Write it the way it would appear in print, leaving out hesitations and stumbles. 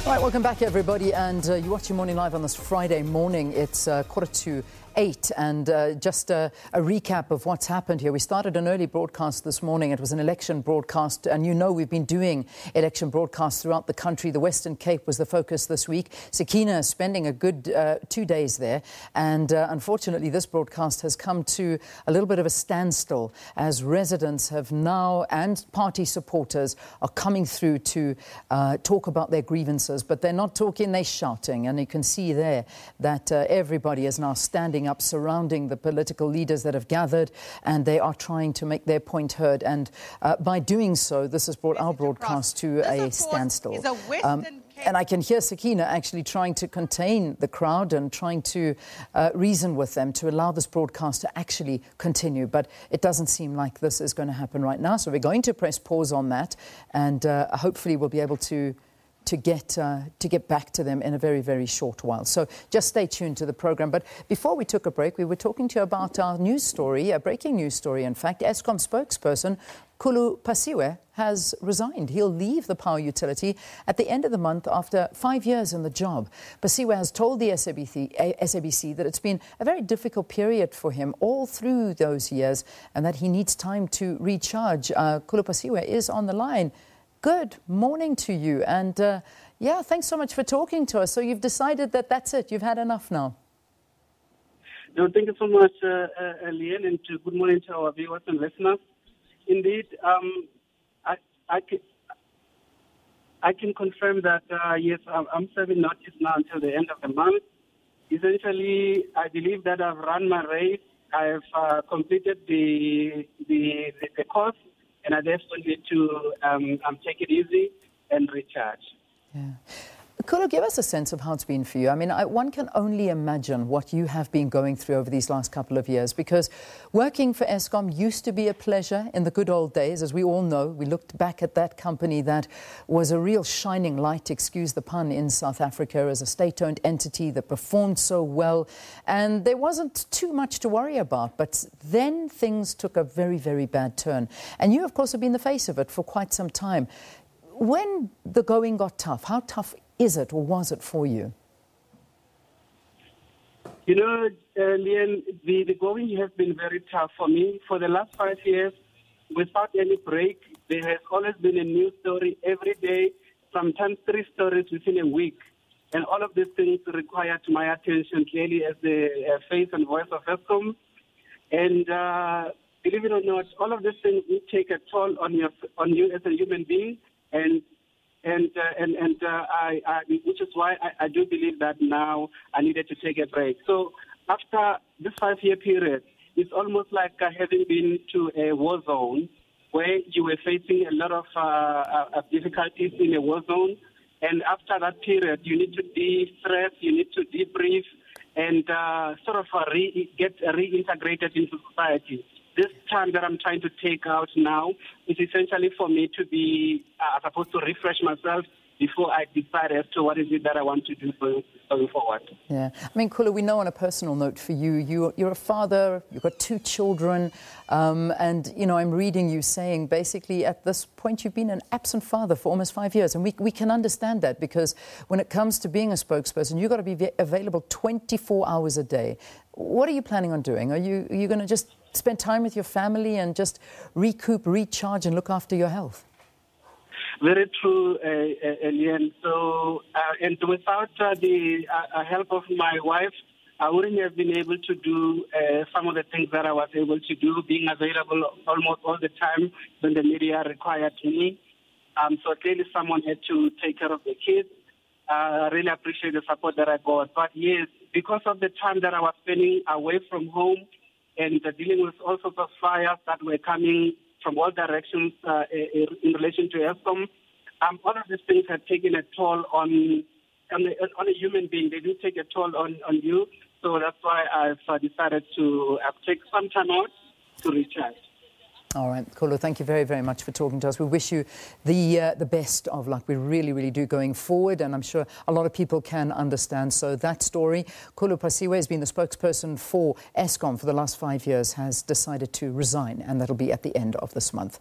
All right, welcome back, everybody. And you're watching Morning Live on this Friday morning. It's 7:45, and just a recap of what's happened here. We started an early broadcast this morning. It was an election broadcast, and you know we've been doing election broadcasts throughout the country. The Western Cape was the focus this week. Sakina is spending a good 2 days there, and unfortunately this broadcast has come to a little bit of a standstill as residents have now, and party supporters are coming through to talk about their grievances. But they're not talking, they're shouting. And you can see there that everybody is now standing up, surrounding the political leaders that have gathered, and they are trying to make their point heard. And by doing so, this has brought our broadcast to a standstill. And I can hear Sakina actually trying to contain the crowd and trying to reason with them to allow this broadcast to actually continue. But it doesn't seem like this is going to happen right now. So we're going to press pause on that, and hopefully we'll be able to get back to them in a very, very short while. So just stay tuned to the program. But before we took a break, we were talking to you about our news story, a breaking news story, in fact. Eskom spokesperson Khulu Phasiwe has resigned. He'll leave the power utility at the end of the month after 5 years in the job. Phasiwe has told the SABC that it's been a very difficult period for him all through those years and that he needs time to recharge. Khulu Phasiwe is on the line. Good morning to you. And yeah, thanks so much for talking to us. So you've decided that that's it. You've had enough now. No, thank you so much, Leanne, and good morning to our viewers and listeners. Indeed, I can confirm that, yes, I'm serving notice now until the end of the month. Essentially, I believe that I've run my race. I've completed the course. And I therefore need to take it easy and recharge. Yeah. Khulu, give us a sense of how it's been for you. I mean, one can only imagine what you have been going through over these last couple of years, because working for Eskom used to be a pleasure in the good old days, as we all know. We looked back at that company that was a real shining light, excuse the pun, in South Africa as a state-owned entity that performed so well. And there wasn't too much to worry about. But then things took a very, very bad turn. And you, of course, have been the face of it for quite some time. When the going got tough, how tough is it or was it for you? You know, Leanne, the going has been very tough for me. For the last 5 years, without any break, there has always been a new story every day, sometimes 3 stories within a week. And all of these things required my attention clearly as the face and voice of Eskom. And believe it or not, all of these things will take a toll on you as a human being. Which is why I do believe that now I needed to take a break. So after this 5-year period, it's almost like having been to a war zone where you were facing a lot of difficulties in a war zone. And after that period, you need to de-stress, you need to debrief, and sort of get reintegrated into society. This time that I'm trying to take out now is essentially for me to be supposed to refresh myself before I decide as to what is it that I want to do going forward. Yeah. I mean, Khulu, we know on a personal note for you, you're a father, you've got 2 children, and, you know, I'm reading you saying basically at this point you've been an absent father for almost 5 years. And we can understand that, because when it comes to being a spokesperson, you've got to be available 24 hours a day. What are you planning on doing? Are you going to just spend time with your family and just recoup, recharge, and look after your health? Very true, Eliane. So, and without the help of my wife, I wouldn't have been able to do some of the things that I was able to do, being available almost all the time when the media required me. So clearly someone had to take care of the kids. I really appreciate the support that I got. But yes, because of the time that I was spending away from home and dealing with all sorts of fires that were coming from all directions in relation to Eskom, all of these things have taken a toll on a human being. They do take a toll on you. So that's why I've decided to take some time out to recharge. All right, Khulu, thank you very, very much for talking to us. We wish you the best of luck. We really, really do going forward, and I'm sure a lot of people can understand. So that story, Khulu Phasiwe has been the spokesperson for Eskom for the last 5 years, has decided to resign, and that'll be at the end of this month.